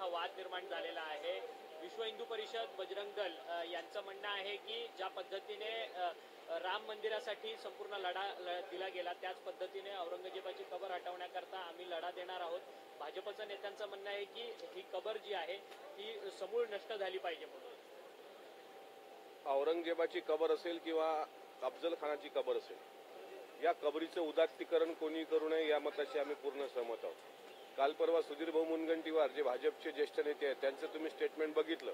हा वाद निर्माण झालेला आहे। विश्व हिंदू परिषद, बजरंग दल यांचं म्हणणं आहे की ज्या पद्धतीने राम मंदिरासाठी संपूर्ण लढा दिला गेला त्याच पद्धतीने औरंगजेबाची कबर हटवण्याकरता आम्ही लढा देणार आहोत। भाजपच्या नेत्यांचं म्हणणं आहे की ही कबर जी आहे ती समूळ नष्ट झाली पाहिजे म्हणून। औरंगजेबाची कबर असेल किंवा अफजल खानाची कबर असेल, या कबरीचं उदात्तीकरण कोणी करू नये या मताशी आम्ही पूर्ण सहमत आहोत। काल परवा सुधीर भाऊ मुनगंटीवार जे भाजपचे ज्येष्ठ नेते आहेत त्यांचं तुम्ही स्टेटमेंट बघितलं।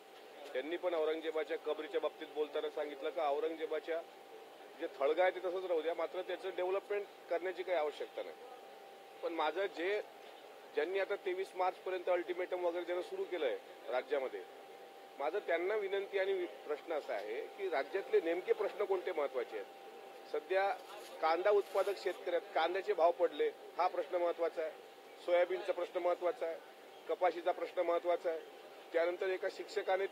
त्यांनी पण औरंगजेबाच्या कबरीच्या बाबतीत बोलताना सांगितलं की औरंगजेबाच्या जे थळगा आहे ते तसंच राहू द्या, मात्र त्याचं डेव्हलपमेंट करण्याची काही आवश्यकता नाही। पण माझं ज्यांनी आता 23 मार्चपर्यंत अल्टिमेटम वगैरे ज्यांना सुरू केलं आहे राज्यामध्ये, माझं त्यांना विनंती आणि प्रश्न असा आहे की राज्यातले नेमके प्रश्न कोणते महत्वाचे आहेत। सध्या कांदा उत्पादक शेतकऱ्यात कांद्याचे भाव पडले हा प्रश्न महत्वाचा आहे, सोयाबीनचा प्रश्न महत्वाचा आहे, कपाशीचा प्रश्न महत्वाचा आहे। त्यानंतर एका शिक्षकाने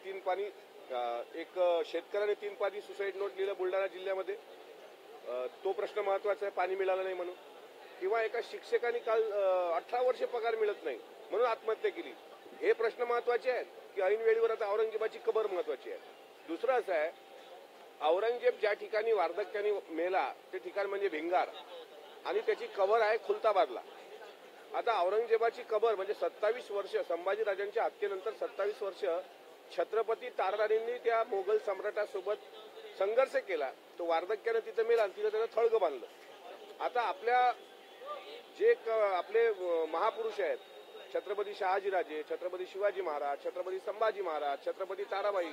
एक शेतकऱ्याने 3 पानी सुसाईड नोट लिहिलं बुलढाणा जिल्ह्यामध्ये, तो प्रश्न महत्वाचा आहे, पाणी मिळालं नाही म्हणून। किंवा एका शिक्षकाने काल 18 वर्ष पगार मिळत नाही म्हणून आत्महत्या केली, हे प्रश्न महत्वाचे आहेत की ऐन वेळेवर आता औरंगजेबाची कबर महत्वाची आहे। दुसरं असं आहे, औरंगजेब ज्या ठिकाणी वार्धक्याने मेला ते ठिकाण म्हणजे भिंगार आणि त्याची कबर आहे खुलताबादला। आता औरंगजेबाची कबर म्हणजे 27 वर्ष संभाजीराजांच्या हत्येनंतर 27 वर्ष छत्रपती ताराराणींनी त्या मोगल सम्राटासोबत संघर्ष केला, तो वार्धक्याने तिथं मेला आणि तिथं त्यानं थळगं बांधलं। आता आपले महापुरुष आहेत, छत्रपती शहाजीराजे, छत्रपती शिवाजी महाराज, छत्रपती संभाजी महाराज, छत्रपती ताराबाई,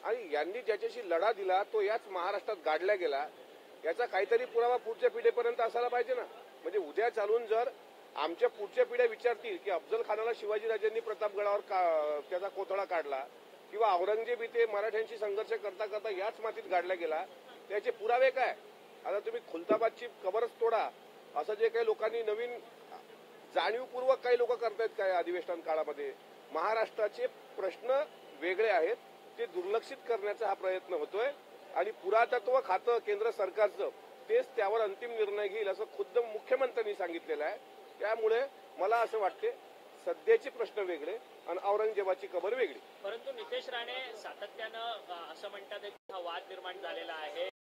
आणि यांनी ज्याच्याशी लढा दिला तो याच महाराष्ट्रात गाडला गेला, याचा काहीतरी पुरावा पुढच्या पिढीपर्यंत असायला पाहिजे ना। म्हणजे उद्या चालून जर आमच्या पुढच्या पिढ्या विचारतील की अफजल खानाला शिवाजीराजांनी प्रतापगडावर त्याचा कोथळा काढला किंवा औरंगजेब इथे मराठ्यांशी संघर्ष करता करता याच मातीत गाडला गेला, त्याचे पुरावे काय? आता तुम्ही खुलताबादची कबरच तोडा असं जे काही लोकांनी नवीन जाणीवपूर्वक काही लोक करतायत काय अधिवेशन काळामध्ये, महाराष्ट्राचे प्रश्न वेगळे आहेत ते दुर्लक्षित करण्याचा हा प्रयत्न होतोय आणि पुरातत्व खातं केंद्र सरकारचं तेच त्यावर अंतिम निर्णय घेईल असं खुद्द मुख्यमंत्र्यांनी सांगितलेलं आहे। त्यामुळे मला असं वाटते सध्याचे प्रश्न वेगळे आणि औरंगजेबाची कबर वेगळी। परंतु नितेश राणे सातत्यानं असं म्हणतात की हा वाद निर्माण झालेला आहे।